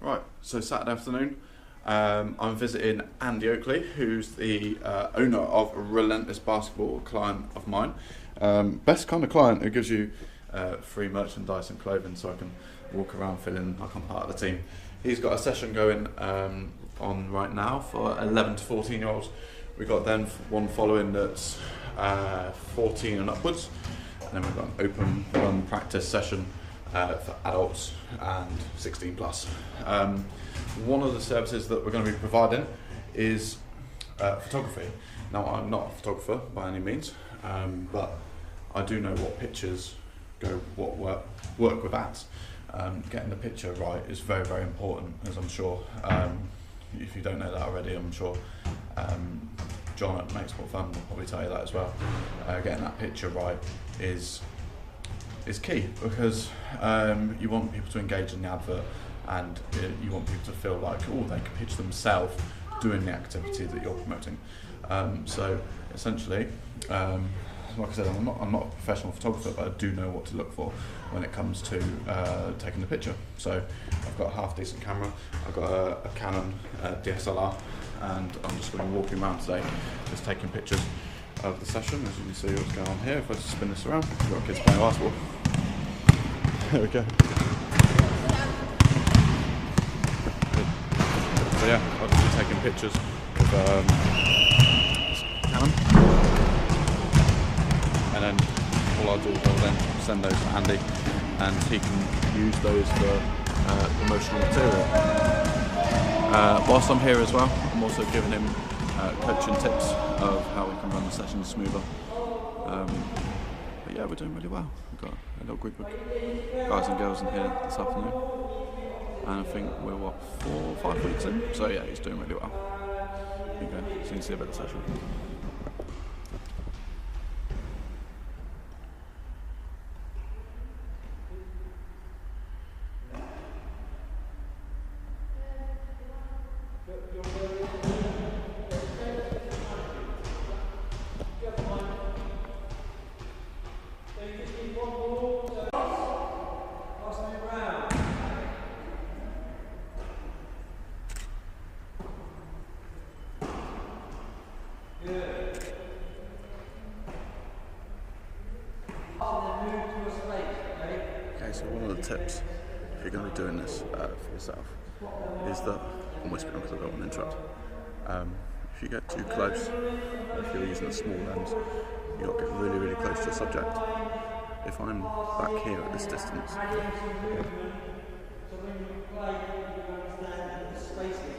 Right, so Saturday afternoon, I'm visiting Andy Oakley, who's the owner of Relentless Basketball, a client of mine. Best kind of client who gives you free merchandise and clothing so I can walk around feeling like I'm part of the team. He's got a session going on right now for 11 to 14 year olds. We've got then one following that's 14 and upwards, and then we've got an open run practice session for adults and 16 plus. One of the services that we're going to be providing is photography. Now, I'm not a photographer by any means, but I do know what pictures what work with ads. Getting the picture right is very, very important, as I'm sure, if you don't know that already, I'm sure John at Make Sport Fun will probably tell you that as well. Getting that picture right is key, because you want people to engage in the advert, and you want people to feel like, oh, they can picture themselves doing the activity that you're promoting. So essentially, like I said, I'm not a professional photographer, but I do know what to look for when it comes to taking the picture. So I've got a half decent camera, I've got a Canon DSLR, and I'm just going to be walking around today, just taking pictures of the session. As you can see what's going on here, if I just spin this around, we've got kids playing basketball. There we go. So yeah, I'll just be taking pictures with Canon, and then all I'll do is I'll then send those to Andy, and he can use those for promotional material. Whilst I'm here as well, I'm also giving him coaching tips of how we can run the sessions smoother. But yeah, we're doing really well. We've got a little group of guys and girls in here this afternoon, and I think we're 4 or 5 weeks in. So yeah, he's doing really well. Here you go, so you can see a bit of the session. Okay, so one of the tips, if you're going to be doing this for yourself, is that, I'm whispering because I don't want to interrupt, if you get too close, if you're using a small lens, you've got to get really, really close to your subject. If I'm back here at this distance,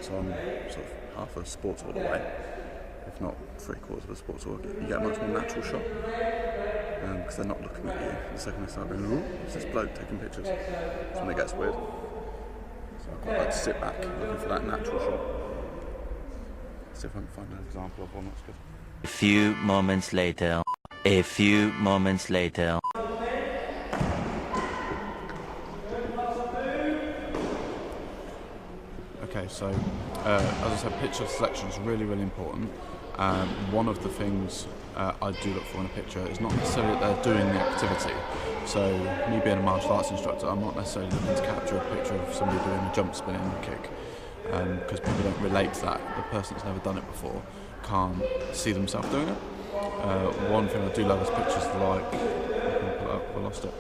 so I'm sort of half a sports hall away, if not 3/4 of a sports hall, you get a much more natural shot, because they're not looking at you. The second they start going, ooh, it's this bloke taking pictures, that's when it gets weird. So I quite like to sit back looking for that natural shot. See if I can find an example of one that's good. A few moments later. A few moments later. Okay, so as I said, picture selection is really, really important. One of the things I do look for in a picture is not necessarily that they're doing the activity. So me being a martial arts instructor, I'm not necessarily looking to capture a picture of somebody doing a jump spinning kick, because people don't relate to that. The person that's never done it before can't see themselves doing it. One thing I do love is pictures like, I can pull it up, I lost it,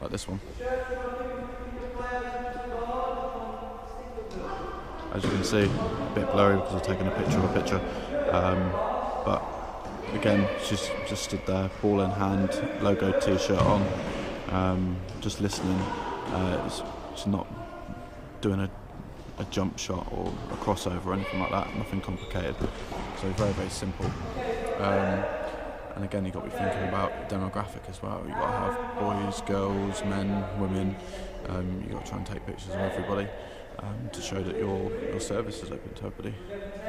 like this one. As you can see, a bit blurry because I've taken a picture of a picture, but again, she's just stood there, ball in hand, logo t-shirt on, just listening. She's not doing a jump shot or a crossover or anything like that, nothing complicated, so very, very simple. And again, you've got to be thinking about demographic as well. You've got to have boys, girls, men, women. You've got to try and take pictures of everybody to show that your service is open to everybody.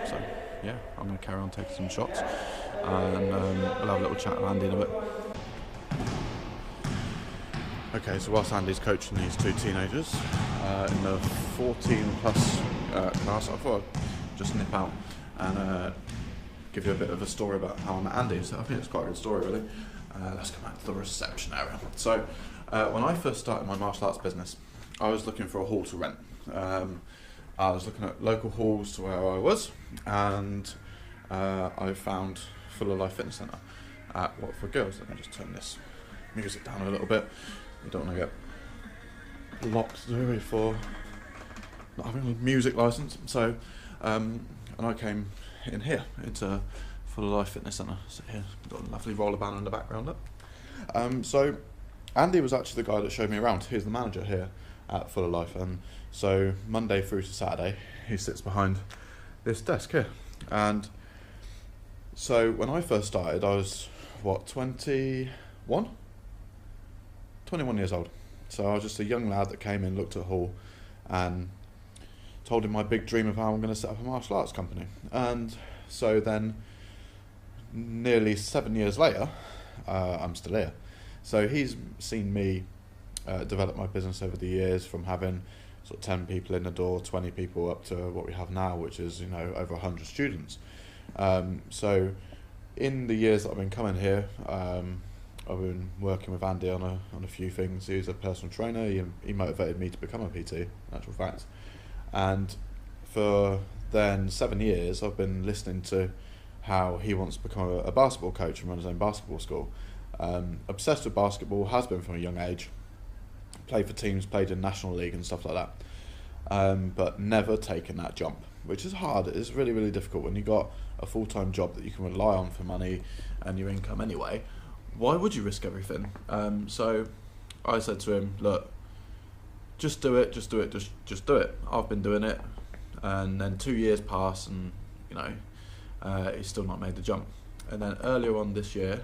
So yeah, I'm going to carry on taking some shots, and we'll have a little chat with Andy in a bit. Okay, so whilst Andy's coaching these 2 teenagers in the 14 plus class, I thought I'd just nip out and give you a bit of a story about how I met Andy. So I think it's quite a good story, really. Let's come back to the reception area. So when I first started my martial arts business, I was looking for a hall to rent. I was looking at local halls to where I was, and I found Full of Life Fitness Centre at Watford Girls. Let me just turn this music down a little bit. You don't want to get locked, do we, for not having a music licence. So, and I came in here into Full of Life Fitness Centre. So here, we've got a lovely roller band in the background. Look. So Andy was actually the guy that showed me around. He's the manager here at Full of Life, and so Monday through to Saturday he sits behind this desk here. And so when I first started, I was 21 years old. So I was just a young lad that came in, looked at Hall, and told him my big dream of how I'm going to set up a martial arts company. And so then, nearly 7 years later, I'm still here. So he's seen me develop my business over the years, from having sort of 10 people in the door, 20 people, up to what we have now, which is, you know, over 100 students. So in the years that I've been coming here, I've been working with Andy on a few things. He's a personal trainer. He motivated me to become a PT, in actual fact. And for then 7 years, I've been listening to how he wants to become a basketball coach and run his own basketball school. Obsessed with basketball, has been from a young age. Played for teams, played in National League and stuff like that. But never taken that jump, which is hard. It's really, really difficult when you've got a full-time job that you can rely on for money and your income anyway. Why would you risk everything? So I said to him, look, just do it, just do it. I've been doing it. And then 2 years pass, and, you know, he's still not made the jump. And then earlier on this year,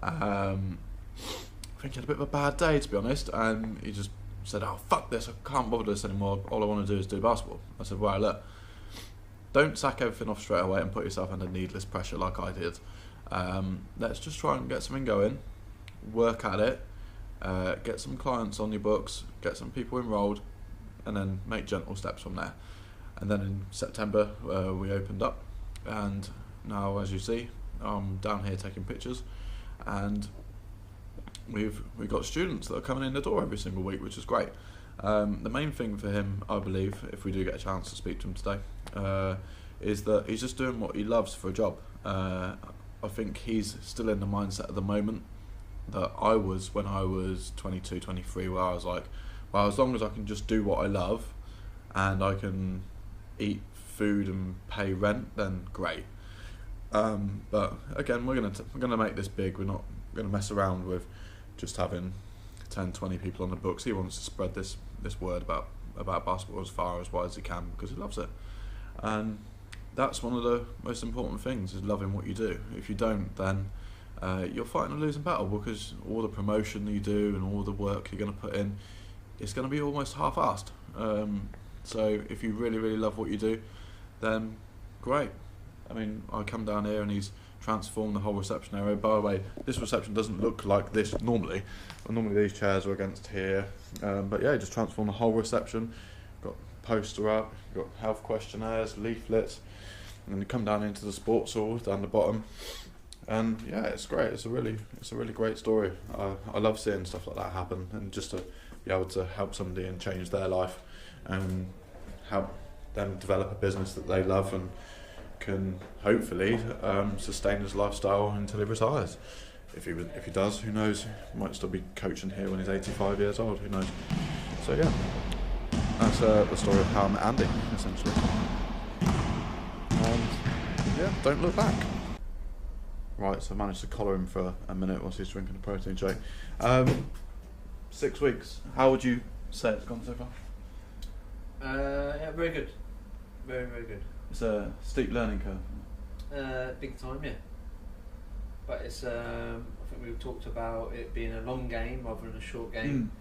I think he had a bit of a bad day, to be honest, and he just said, oh, fuck this, I can't bother this anymore, all I want to do is do basketball. I said, well, look, don't sack everything off straight away and put yourself under needless pressure like I did. Let's just try and get something going, work at it, get some clients on your books, get some people enrolled, and then make gentle steps from there. And then in September, we opened up, and now, as you see, I'm down here taking pictures, and we've got students that are coming in the door every single week, which is great. The main thing for him, I believe, if we do get a chance to speak to him today, is that he's just doing what he loves for a job. I think he's still in the mindset at the moment that I was when I was 22, 23, where I was like, well, as long as I can just do what I love and I can eat food and pay rent, then great. But again, we're gonna make this big. We're not gonna mess around with just having 10, 20 people on the books. He wants to spread this word about basketball as far as wide as he can, because he loves it. And that's one of the most important things, is loving what you do. If you don't, then you're fighting a losing battle, because all the promotion you do and all the work you're going to put in, it's going to be almost half-assed. So if you really, really love what you do, then great. I mean, I come down here and he's transformed the whole reception area. By the way, this reception doesn't look like this normally. Normally these chairs are against here. But yeah, just transformed the whole reception. Got poster up, got health questionnaires, leaflets, and you come down into the sports hall down the bottom. And yeah, it's great. It's a really great story. I love seeing stuff like that happen, and just to be able to help somebody and change their life and help them develop a business that they love and can hopefully sustain his lifestyle until he retires. If he does, who knows? He might still be coaching here when he's 85 years old. Who knows? So yeah, that's the story of how I met Andy, essentially. And yeah, don't look back. Right, so I managed to collar him for a minute whilst he's drinking a protein shake. 6 weeks. How would you say it's gone so far? Yeah, very good. Very, very good. It's a steep learning curve. Big time, yeah. But it's, I think we've talked about it being a long game rather than a short game.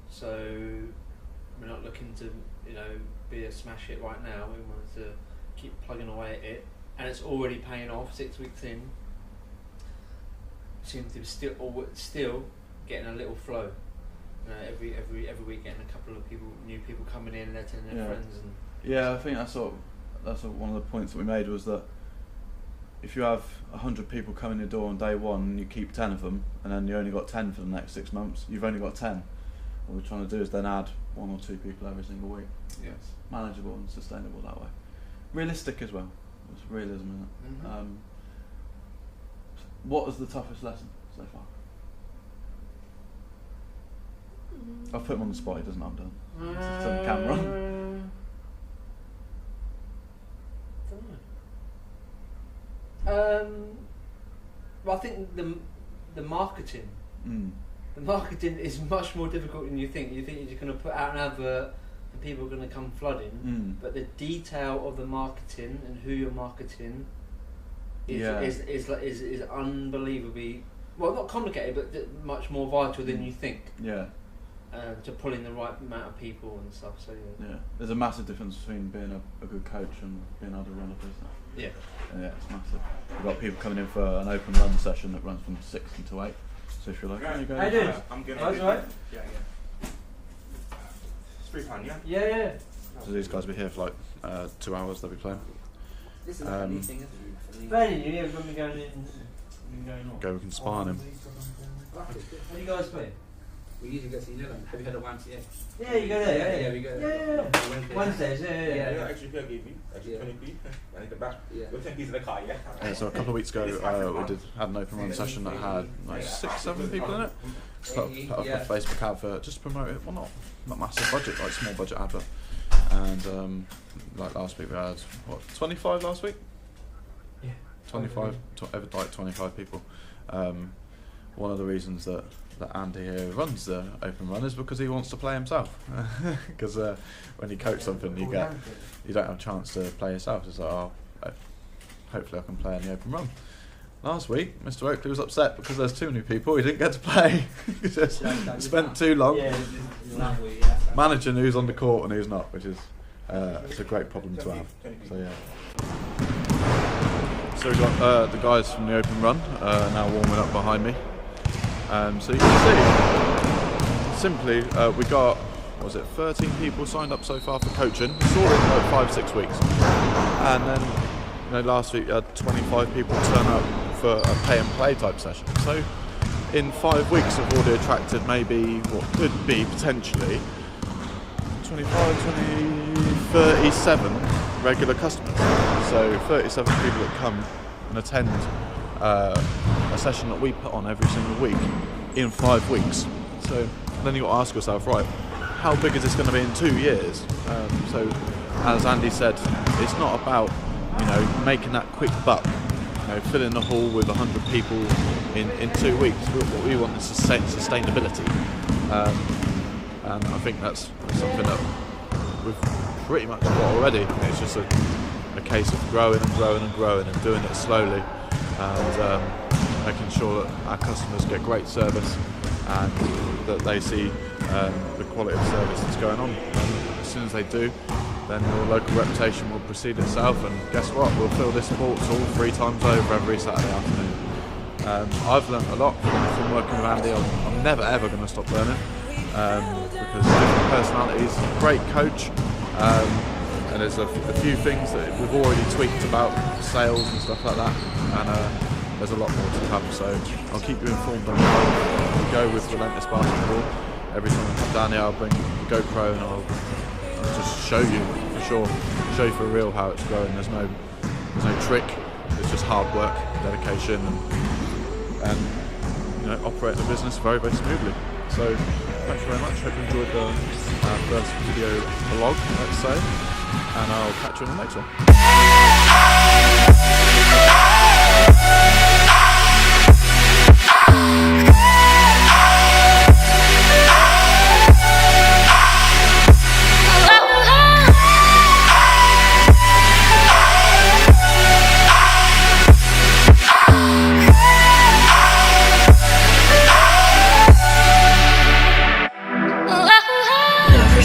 So we're not looking to, be a smash hit right now. We want to keep plugging away at it, and it's already paying off. 6 weeks in, seem to be still getting a little flow. Every week getting a couple of new people coming in and they're telling their friends. And yeah, I think that's one of the points that we made, was that if you have 100 people coming in the door on day one and you keep 10 of them, and then you only got 10 for the next 6 months, you've only got 10. what we're trying to do is then add 1 or 2 people every single week. Yeah. It's manageable and sustainable that way. Realistic as well. There's realism in it. Mm-hmm. What was the toughest lesson so far? I've put him on the spot. He doesn't know I'm done. It's on camera. Well, I think the marketing. The marketing is much more difficult than you think. You think you're just going to put out an advert and people are going to come flooding, but the detail of the marketing and who you're marketing is unbelievably, well, not complicated, but much more vital than you think. Yeah. To pull in the right amount of people and stuff. So yeah, there's a massive difference between being a good coach and being able to run a business. Yeah. Yeah, it's massive. We've got people coming in for an open run session that runs from 6 until 8. So if you're like, Right. you go. How you doing? I'm good. That's right. Yeah. It's £3, yeah? Yeah. So these guys will be here for like 2 hours. They'll be playing. This is like a new thing, isn't it? Fairly new, yeah, we're going to be going on. Go, we can spy on him. What do you guys play? We usually go to Uniland. Have you heard of YMCA? Yeah, you go there. Yeah, we go Yeah. there. Wednesdays, yeah. Yeah. Actually, I gave you 20p. I need the back. Yeah. You're 10p's in the car, yeah? So a couple of weeks ago, we had an open run session that had like 6-7 people in it. Put up a Facebook advert just to promote it. Well, not massive budget, like small budget advert. And like last week we had 25 last week. Yeah. 25, like 25 people. One of the reasons that Andy here runs the open run is because he wants to play himself. Because when you coach something, you don't have a chance to play yourself. It's like, hopefully I can play in the open run. Last week, Mr. Oakley was upset because there's too many people. He didn't get to play. He just spent too long managing who's on the court and who's not, which is it's a great problem to have. So yeah. So we've got the guys from the open run now warming up behind me. So you can see, simply, we got, 13 people signed up so far for coaching. It's all in like 5-6 weeks. And then, last week we had 25 people turn up for a pay and play type session. So in 5 weeks we've already attracted maybe what could be potentially 37 regular customers. So 37 people that come and attend a session that we put on every single week in 5 weeks. So then you've got to ask yourself, right, how big is this going to be in 2 years? So as Andy said, it's not about making that quick buck, filling the hall with 100 people in 2 weeks. What we want is sustainability, and I think that's something that we've pretty much got already. It's just a case of growing and growing and growing and doing it slowly, and making sure that our customers get great service and that they see the quality of service that's going on. And as soon as they do, then your local reputation will precede itself, and guess what? We'll fill this sports hall 3 times over every Saturday afternoon. I've learnt a lot from working with Andy. I'm never ever going to stop learning, because different personalities, great coach, and there's a few things that we've already tweaked about sales and stuff like that, and there's a lot more to come, so I'll keep you informed on how we go with Relentless Basketball. Every time I come down here I'll bring the GoPro and I'll just show you for sure, show you for real how it's growing. There's no trick, it's just hard work, dedication, and operating the business very, very smoothly. So thanks very much, hope you enjoyed the first video vlog, let's say, and I'll catch you in the next one.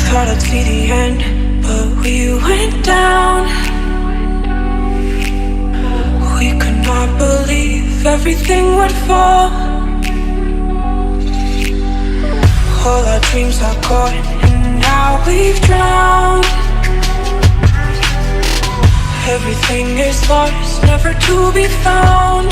Thought I'd see the end, but we went down. We could not believe everything would fall. All our dreams are gone, and now we've drowned. Everything is lost, never to be found.